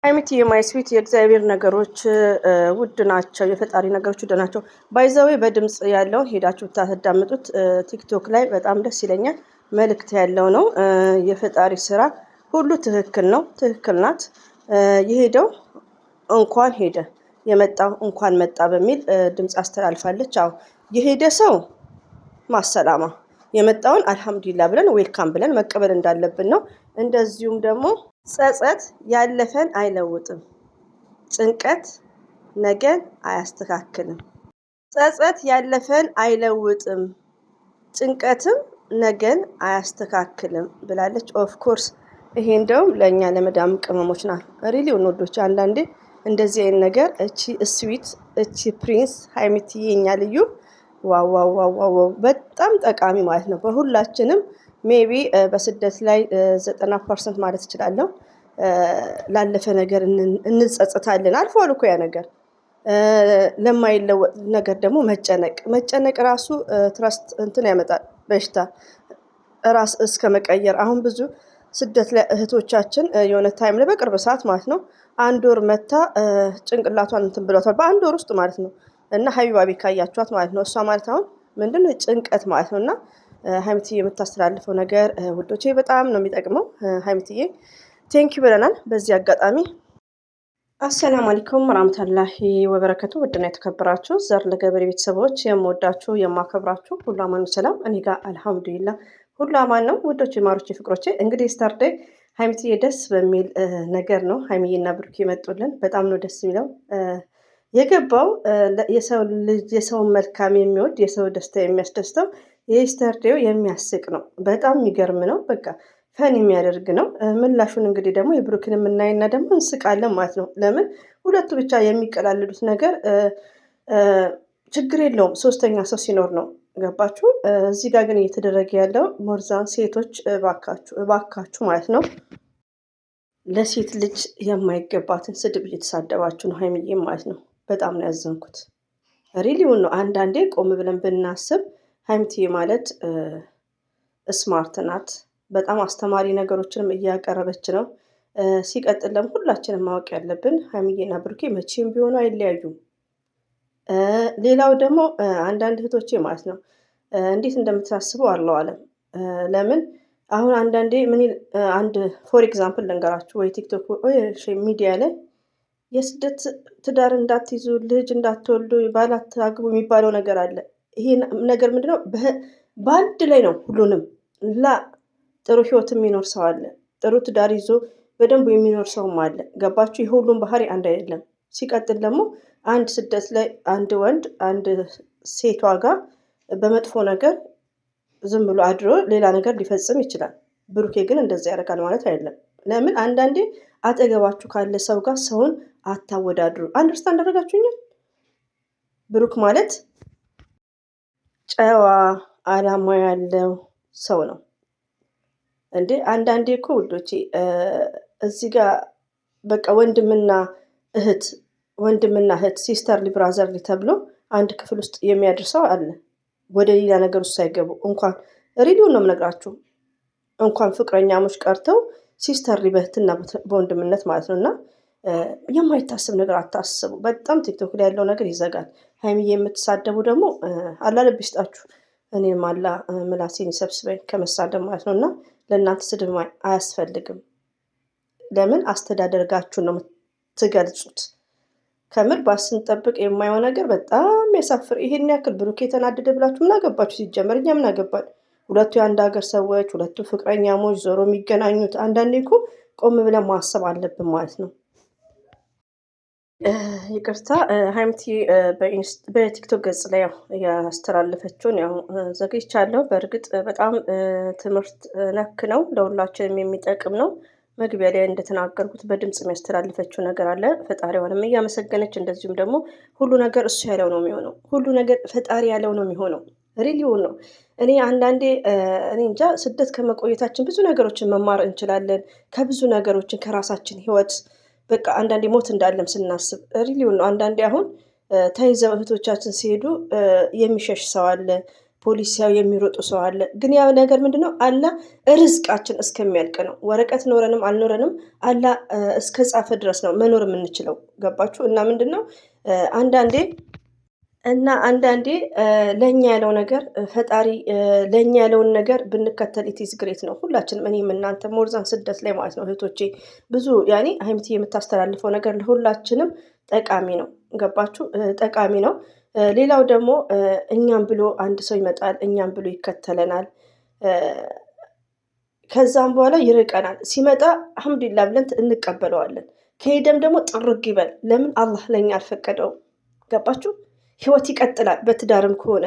ሀይሚቲ የማይ ስዊት የእግዚአብሔር ነገሮች ውድ ናቸው። የፈጣሪ ነገሮች ውድ ናቸው። ባይዘዌ በድምፅ ያለውን ሄዳችሁ ታዳምጡት። ቲክቶክ ላይ በጣም ደስ ይለኛል። መልእክት ያለው ነው። የፈጣሪ ስራ ሁሉ ትክክል ነው። ትክክል ናት። የሄደው እንኳን ሄደ፣ የመጣው እንኳን መጣ በሚል ድምፅ አስተላልፋለች። አዎ የሄደ ሰው ማሰላማ፣ የመጣውን አልሐምዱሊላ ብለን ዌልካም ብለን መቀበል እንዳለብን ነው። እንደዚሁም ደግሞ ጸጸት ያለፈን አይለውጥም፣ ጭንቀት ነገን አያስተካክልም። ጸጸት ያለፈን አይለውጥም፣ ጭንቀትም ነገን አያስተካክልም ብላለች። ኦፍ ኮርስ ይሄ እንደውም ለእኛ ለመዳም ቅመሞች ናት። ሪሊ ወንዶች አንዳንዴ እንደዚህ አይነት ነገር እቺ ስዊት እቺ ፕሪንስ ሀይሚቲ የኛ ልዩ ዋው በጣም ጠቃሚ ማለት ነው። በሁላችንም ሜቢ በስደት ላይ 90% ማለት እችላለሁ ላለፈ ነገር እንጸጽታለን። አልፏል እኮ ያ ነገር። ለማይለወጥ ነገር ደግሞ መጨነቅ ራሱ ትረስት እንትን ያመጣል፣ በሽታ ራስ እስከ መቀየር። አሁን ብዙ ስደት ላይ እህቶቻችን የሆነ ታይም ላይ በቅርብ ሰዓት ማለት ነው 1 ወር መታ ጭንቅላቷን እንትን ብሏታል፣ በ1 ወር ውስጥ ማለት ነው። እና ሀቢባ ቤት ካያችኋት ማለት ነው። እሷ ማለት አሁን ምንድነው ጭንቀት ማለት ነው። እና ሀይሚትዬ የምታስተላልፈው ነገር ውዶቼ በጣም ነው የሚጠቅመው። ሀይሚትዬ ቴንኪ ብለናል በዚህ አጋጣሚ። አሰላሙ አለይኩም ወራህመቱላሂ ወበረከቱ። ውድና የተከበራችሁ ዘር ለገበሬ ቤተሰቦች የምወዳችሁ የማከብራችሁ ሁሉ አማኑ ሰላም፣ እኔ ጋር አልሐምዱሊላ ሁሉ አማን ነው። ውዶች ማሮች ፍቅሮቼ እንግዲህ ስታርዴይ ሀይሚትዬ ደስ በሚል ነገር ነው ሀይሚዬና ብሩክ የመጡልን። በጣም ነው ደስ የሚለው። የገባው የሰው ልጅ የሰውን መልካም የሚወድ የሰው ደስታ የሚያስደስተው የኢስተርዴው የሚያስቅ ነው። በጣም የሚገርም ነው። በቃ ፈን የሚያደርግ ነው። ምላሹን እንግዲህ ደግሞ የብሩክን የምናይና ደግሞ እንስቃለን ማለት ነው። ለምን ሁለቱ ብቻ የሚቀላልዱት ነገር ችግር የለውም፣ ሶስተኛ ሰው ሲኖር ነው። ገባችሁ? እዚህ ጋር ግን እየተደረገ ያለው ሞርዛን ሴቶች እባካችሁ ማለት ነው ለሴት ልጅ የማይገባትን ስድብ እየተሳደባችሁ ነው፣ ሀይሚዬም ማለት ነው። በጣም ነው ያዘንኩት። ሪሊውን ነው። አንዳንዴ ቆም ብለን ብናስብ ሀይሚትዬ ማለት ስማርት ናት። በጣም አስተማሪ ነገሮችንም እያቀረበች ነው። ሲቀጥለም ሁላችንም ማወቅ ያለብን ሀይሚዬና ብሩኬ መቼም ቢሆኑ አይለያዩም። ሌላው ደግሞ አንዳንድ እህቶቼ ማለት ነው እንዴት እንደምታስቡ አለው አለም። ለምን አሁን አንዳንዴ አንድ ፎር ኤግዛምፕል ልንገራችሁ። ወይ ቲክቶክ ወይ ሚዲያ ላይ የስደት ትዳር እንዳትይዙ፣ ልጅ እንዳትወልዱ፣ ባል አታግቡ የሚባለው ነገር አለ። ይሄ ነገር ምንድነው? በአንድ ላይ ነው ሁሉንም ጥሩ ህይወት የሚኖር ሰው አለ፣ ጥሩ ትዳር ይዞ በደንብ የሚኖር ሰውም አለ። ገባችሁ? የሁሉም ባህሪ አንድ አይደለም። ሲቀጥል ደግሞ አንድ ስደት ላይ አንድ ወንድ አንድ ሴቷ ጋር በመጥፎ ነገር ዝም ብሎ አድሮ ሌላ ነገር ሊፈጽም ይችላል። ብሩኬ ግን እንደዛ ያደርጋል ማለት አይደለም። ለምን አንዳንዴ አጠገባችሁ ካለ ሰው ጋር ሰውን አታወዳድሩ። አንደርስታንድ አደረጋችሁኛል? ብሩክ ማለት ጨዋ አላማ ያለው ሰው ነው እንዴ። አንዳንዴ እኮ ውዶቼ እዚህ ጋር በቃ ወንድምና እህት ሲስተርሊ ብራዘርሊ ተብሎ አንድ ክፍል ውስጥ የሚያደርሰው አለ። ወደ ሌላ ነገር ውስጥ ሳይገቡ እንኳን ሬዲዮን ነው የምነግራችሁ፣ እንኳን ፍቅረኛሞች ቀርተው ሲስተርሊ በእህትና በወንድምነት ማለት ነው። እና የማይታሰብ ነገር አታስቡ። በጣም ቲክቶክ ላይ ያለው ነገር ይዘጋል። ሀይሚዬ የምትሳደቡ ደግሞ አላህ ይስጣችሁ። እኔም አላህ ምላሴን ይሰብስበኝ ከመሳደብ ማለት ነው። እና ለእናንተ ስድብ አያስፈልግም። ለምን አስተዳደርጋችሁን ነው የምትገልጹት። ከምር ባስንጠብቅ የማየው ነገር በጣም ያሳፍር። ይሄን ያክል ብሩክ የተናደደ ብላችሁ ምን አገባችሁ? ሲጀመር እኛ ምን አገባል? ሁለቱ የአንድ ሀገር ሰዎች፣ ሁለቱ ፍቅረኛሞች ዞሮ የሚገናኙት። አንዳንዴ እኮ ቆም ብለን ማሰብ አለብን ማለት ነው። ይቅርታ ሀይሚቲ በቲክቶክ ገጽ ላይ ያስተላለፈችውን ዘግይቻለሁ። በእርግጥ በጣም ትምህርት ነክ ነው፣ ለሁላችንም የሚጠቅም ነው። መግቢያ ላይ እንደተናገርኩት በድምጽ የሚያስተላልፈችው ነገር አለ። ፈጣሪዋንም እያመሰገነች እንደዚሁም ደግሞ ሁሉ ነገር እሱ ያለው ነው የሚሆነው። ሁሉ ነገር ፈጣሪ ያለው ነው የሚሆነው። ሪሊውን ነው። እኔ አንዳንዴ እኔ እንጃ ስደት ከመቆየታችን ብዙ ነገሮችን መማር እንችላለን። ከብዙ ነገሮችን ከራሳችን ህይወት በቃ አንዳንዴ ሞት እንዳለም ስናስብ ሪሊውን ነው። አንዳንዴ አሁን ተይዘው እህቶቻችን ሲሄዱ የሚሸሽ ሰው አለ። ፖሊሲያዊ የሚሮጡ ሰው አለ። ግን ያ ነገር ምንድነው? አላ ርዝቃችን እስከሚያልቅ ነው። ወረቀት ኖረንም አልኖረንም አላ እስከ ጻፈ ድረስ ነው መኖር የምንችለው። ገባችሁ? እና አንዳንዴ ለእኛ ያለው ነገር ፈጣሪ ለእኛ ያለውን ነገር ብንከተል ኢትዝ ግሬት ነው። ሁላችንም እኔም እናንተ ሞርዛን ስደት ላይ ማለት ነው እህቶቼ ብዙ ያኔ ሀይምቲ የምታስተላልፈው ነገር ለሁላችንም ጠቃሚ ነው። ገባችሁ? ጠቃሚ ነው። ሌላው ደግሞ እኛም ብሎ አንድ ሰው ይመጣል፣ እኛም ብሎ ይከተለናል። ከዛም በኋላ ይርቀናል። ሲመጣ አልሐምዱሊላህ ብለን እንቀበለዋለን። ከሄደም ደግሞ ጥርግ ይበል። ለምን? አላህ ለኛ አልፈቀደውም። ገባችሁ? ህይወት ይቀጥላል። በትዳርም ከሆነ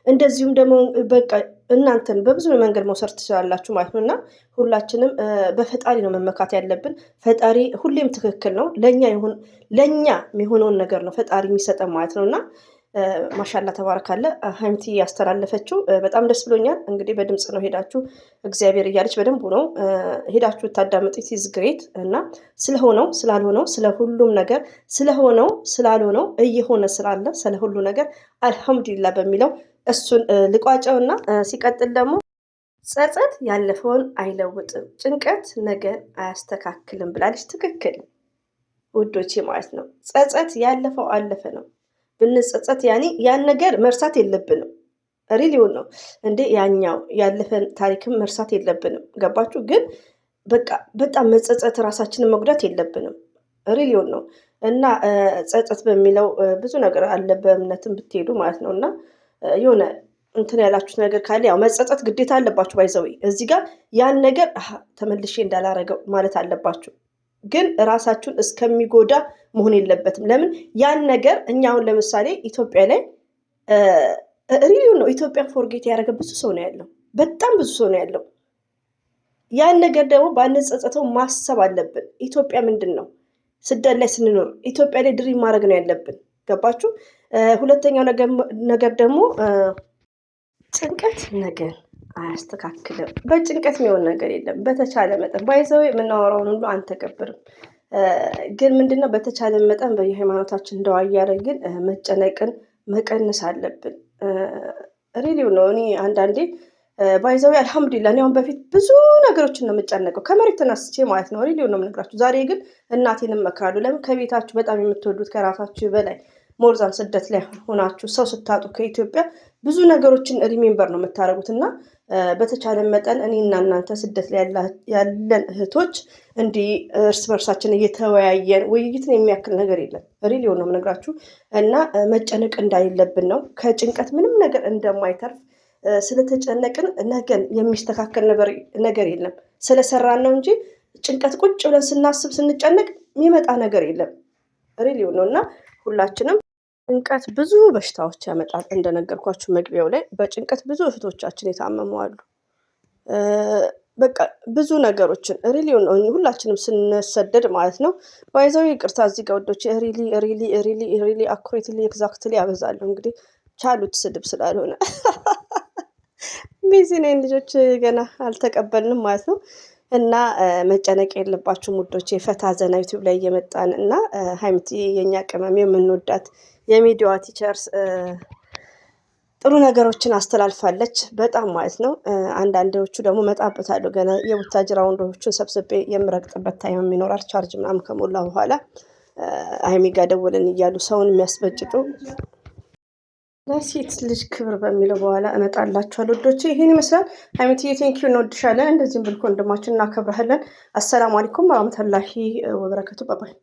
እንደዚሁም ደግሞ በቃ እናንተን በብዙ መንገድ መውሰድ ትችላላችሁ ማለት ነው። እና ሁላችንም በፈጣሪ ነው መመካት ያለብን። ፈጣሪ ሁሌም ትክክል ነው። ለእኛ የሚሆነውን ነገር ነው ፈጣሪ የሚሰጠን ማለት ነው። እና ማሻላ ተባረካለ ሀይምቲ ያስተላለፈችው በጣም ደስ ብሎኛል። እንግዲህ በድምፅ ነው ሄዳችሁ እግዚአብሔር እያለች በደንብ ነው ሄዳችሁ ታዳምጡ። ኢዝ ግሬት እና ስለሆነው ስላልሆነው ስለ ሁሉም ነገር ስለሆነው ስላልሆነው እየሆነ ስላለ ስለ ሁሉ ነገር አልሐምዱሊላ በሚለው እሱን ልቋጨውና ሲቀጥል ደግሞ ጸጸት ያለፈውን አይለውጥም፣ ጭንቀት ነገር አያስተካክልም ብላለች። ትክክል ውዶቼ ማለት ነው። ጸጸት ያለፈው አለፈ ነው። ብንጸጸት ያን ነገር መርሳት የለብንም። ሪሊውን ነው እንዴ ያኛው ያለፈን ታሪክም መርሳት የለብንም። ገባችሁ? ግን በቃ በጣም መጸጸት ራሳችንን መጉዳት የለብንም። ሪሊውን ነው እና ጸጸት በሚለው ብዙ ነገር አለ በእምነትም ብትሄዱ ማለት ነው። እና የሆነ እንትን ያላችሁት ነገር ካለ ያው መጸጸት ግዴታ አለባችሁ። ባይዘው እዚህ ጋር ያን ነገር ተመልሼ እንዳላረገው ማለት አለባችሁ። ግን ራሳችሁን እስከሚጎዳ መሆን የለበትም። ለምን? ያን ነገር እኛ አሁን ለምሳሌ ኢትዮጵያ ላይ ሪሊውን ነው ኢትዮጵያን ፎርጌት ያደረገ ብዙ ሰው ነው ያለው። በጣም ብዙ ሰው ነው ያለው። ያን ነገር ደግሞ ባንጸጸተው ማሰብ አለብን። ኢትዮጵያ ምንድን ነው? ስደት ላይ ስንኖር ኢትዮጵያ ላይ ድሪም ማድረግ ነው ያለብን። ገባችሁ? ሁለተኛው ነገር ደግሞ ጭንቀት ነገር አያስተካክልም። በጭንቀት የሚሆን ነገር የለም። በተቻለ መጠን ባይዘው የምናወራውን ሁሉ አንተገብርም። ግን ምንድነው በተቻለ መጠን በየሃይማኖታችን እንደዋ እያደረግን መጨነቅን መቀነስ አለብን። ሪሊው ነው። እኔ አንዳንዴ ባይዘው አልሐምዱሊላህ እኔ አሁን በፊት ብዙ ነገሮችን ነው የምጨነቀው ከመሬት ተነስቼ ማለት ነው። ሪሊው ነው የምነግራችሁ። ዛሬ ግን እናቴን እመክራለሁ። ለምን? ከቤታችሁ በጣም የምትወዱት ከራሳችሁ በላይ ሞርዛን ስደት ላይ ሆናችሁ ሰው ስታጡ ከኢትዮጵያ ብዙ ነገሮችን ሪሜምበር ነው የምታደርጉት። እና በተቻለ መጠን እኔና እናንተ ስደት ላይ ያለን እህቶች እንዲህ እርስ በርሳችን እየተወያየን ውይይትን የሚያክል ነገር የለም። ሪሊዮ ነው የምነግራችሁ። እና መጨነቅ እንዳይለብን ነው። ከጭንቀት ምንም ነገር እንደማይተርፍ ስለተጨነቅን ነገን የሚስተካከል ነገር የለም። ስለሰራን ነው እንጂ ጭንቀት ቁጭ ብለን ስናስብ ስንጨነቅ የሚመጣ ነገር የለም። ሪሊዮ ነው። እና ሁላችንም ጭንቀት ብዙ በሽታዎች ያመጣል። እንደነገርኳችሁ መግቢያው ላይ በጭንቀት ብዙ እህቶቻችን የታመሙ አሉ። በቃ ብዙ ነገሮችን ሪሊው ነው ሁላችንም ስንሰደድ ማለት ነው። ባይዘው ይቅርታ እዚህ ጋር ወዶች ሪሊ አኩሬትሊ ኤግዛክትሊ ያበዛለሁ። እንግዲህ ቻሉት ስድብ ስላልሆነ ቢዚ ነኝ። ልጆች ገና አልተቀበልንም ማለት ነው። እና መጨነቅ የለባችሁም ውዶቼ። ፈታ ዘና ዩቲዩብ ላይ እየመጣን እና ሀይምቲ የኛ ቅመም የምንወዳት የሚዲያዋ ቲቸርስ ጥሩ ነገሮችን አስተላልፋለች በጣም ማለት ነው። አንዳንዶቹ ደግሞ መጣበታለሁ ገና የቡታጅራ ወንዶችን ሰብስቤ የምረግጥበት ታይም ይኖራል። ቻርጅ ምናምን ከሞላ በኋላ ሀይሚ ጋር ደወልን እያሉ ሰውን የሚያስበጭጩ ለሴት ልጅ ክብር በሚለው በኋላ እመጣላችኋለሁ ውዶቼ። ይሄን ይመስላል። ሀይሚትዬ ቴንኪው እንወድሻለን። እንደዚህም ብልኮ ወንድማችን እናከብረሃለን። አሰላሙ አለይኩም ወራህመቱላሂ ወበረከቱ። ባባይ